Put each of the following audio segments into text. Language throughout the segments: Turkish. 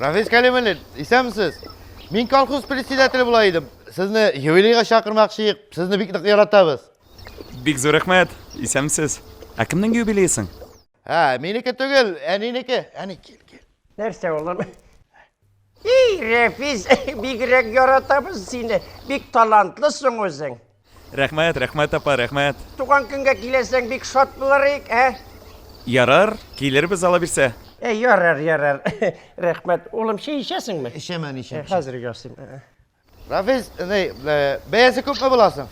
Rafiz Kalimalin, isemsiz. Men kolxoz председателі bulaydım. Sizni юбилейga chaqirmoqchi, sizni bikliq yaratamiz. Bek zo'r rahmat. Isamsiz. Kimning yubileysin? Ha, meniki tugul, aniniki. Ani kel. Nerse oğlum? İyi Refiz, bigrek yaratamız seni. Bik talantlısın özün. Rahmat apa, rahmat. Tuğan günge gelesen bik şot bularık, he? Yarar, gelir biz alabilse. Yarar. Rahmet. Oğlum işesin mi? İşemen. Hazır görsün. Rafiz, beyasi ko'pmi bilasың?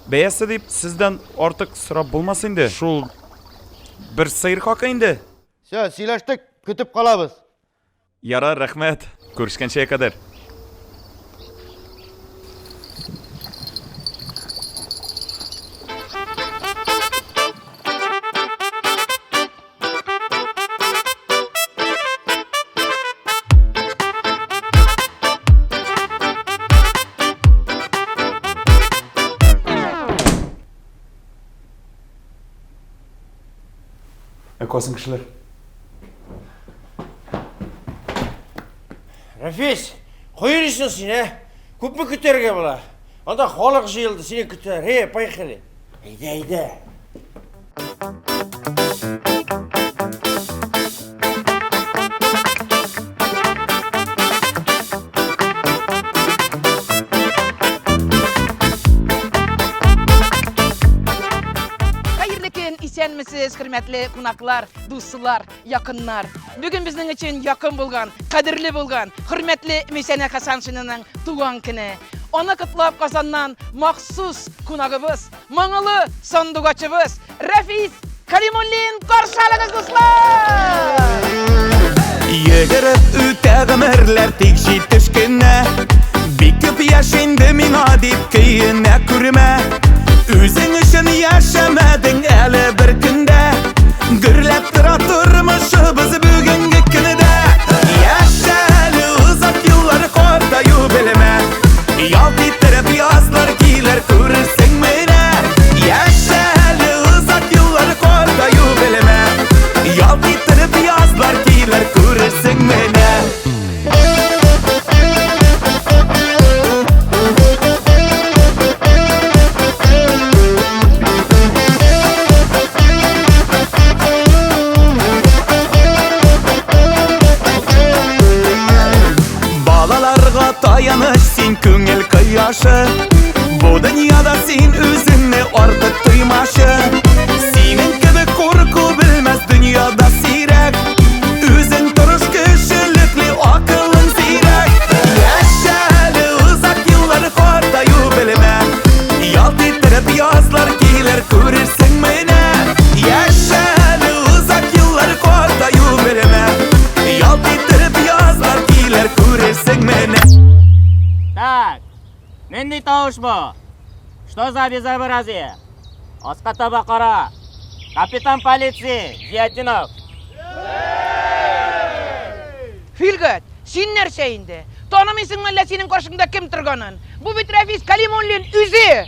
Beyası deyip sizden artık sıra bulmasın indi. Şu bir sıyır haqı indi. Sho, siylashdik, kutib qolamiz. Yarar, rahmat. Görüşkençeye kadar. Ekosun kişiler. Refiz, koyuyorsun sen he? Kup mu kütürge bula? Onda halık jıyıldı seni kütür. He, paykılı. Haydi. İsenmisiz, hürmetli kunaklar, dostlar, yakınlar. Bugün bizim için yakın bulgan, kadirli bulgan, hürmetli Mesene Hasanşı'nın tuğan günü. Ona kıtlap kazanılan maksus kunagımız, mağılı sandıgaçımız, Rafiz Kalimullin Korsalınız dostlar! Yegirip üteğimirler tikşi tişkine Bir köp yaşındı min adip kıyına kürme Üzün için yaşamadın eli bir günde Gürlep tıra turmuşu bugünkü günüde Yaşalı uzak yılları kordayu bilme Yal titrip yazlar giler görürsün mene Yaşalı uzak yılları kordayu bilme Yal titrip yazlar giler görürsün mene Dayanış sen köngel kıyaşı Bu dünyada sen özünü artık duymaşı Senin gibi korku bilmez dünyada sirek Özün duruş kişilikli akılın sirek Yaşalı uzak yılları kordayu bilme Yal titrip yazlar gelir görürsün mene Yaşalı uzak yılları kordayu bilme Yal titrip yazlar gelir görürsün mene Так, нендей тауыш бу? Что за безобразие? Аската Бакара, капитан полиции Зиятдинов. Filgat, sen nerse indi? Tanımysın mı senin karşında kim turganın? Bu bit Rafiz Kalimullin üzü.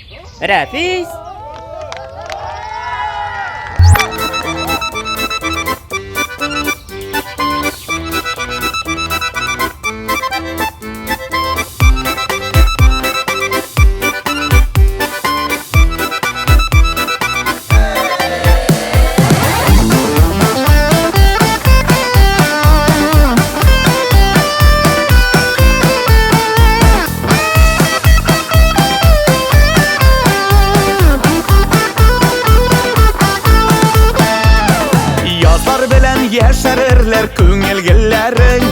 Rafiz? Yaşarırlar köngilgillerin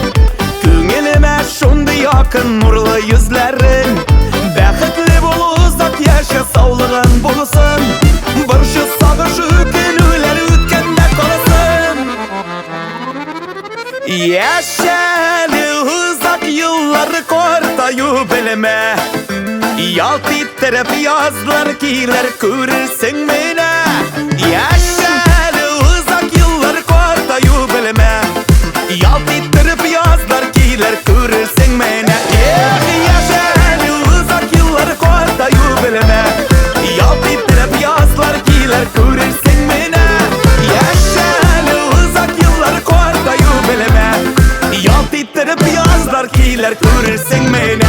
Köngilime şundu yakın nurlu yüzlerin Bäxitli bol uzak yaşa sağlığın bulsun Bir şu sağış ökülüler ötkende kalasın Yaşalı uzak yılları kortayu bilme Yal titrip yazlar giler görürsün mene Yaşalı uzak yılları kortayu bilme Yal titrip yazlar giler görürsün mene Yaşalı uzak yılları kortayu bilme Yal titrip yazlar giler görürsün mene Yaşalı uzak yılları kortayu bilme Yal titrip yazlar keler görürsen meni.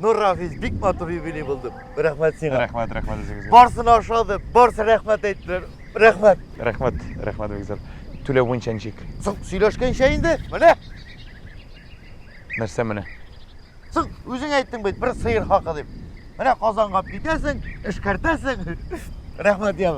Nur Rafiz, bik motor yubiley buldum. Rahmat sana. Rahmat, rahmat güzel. Barsın aşağıda, barsı rahmat ettiler. Rahmat. Rahmat güzel. Tüle bunçancık. Sık söyleşken şeyinde, mana? Nerse mene? Sık, özün aytdın beyt, bir sıyır haqı deyip. Mana qazan qap gidersin, işkartarsın. Rahmat diyem.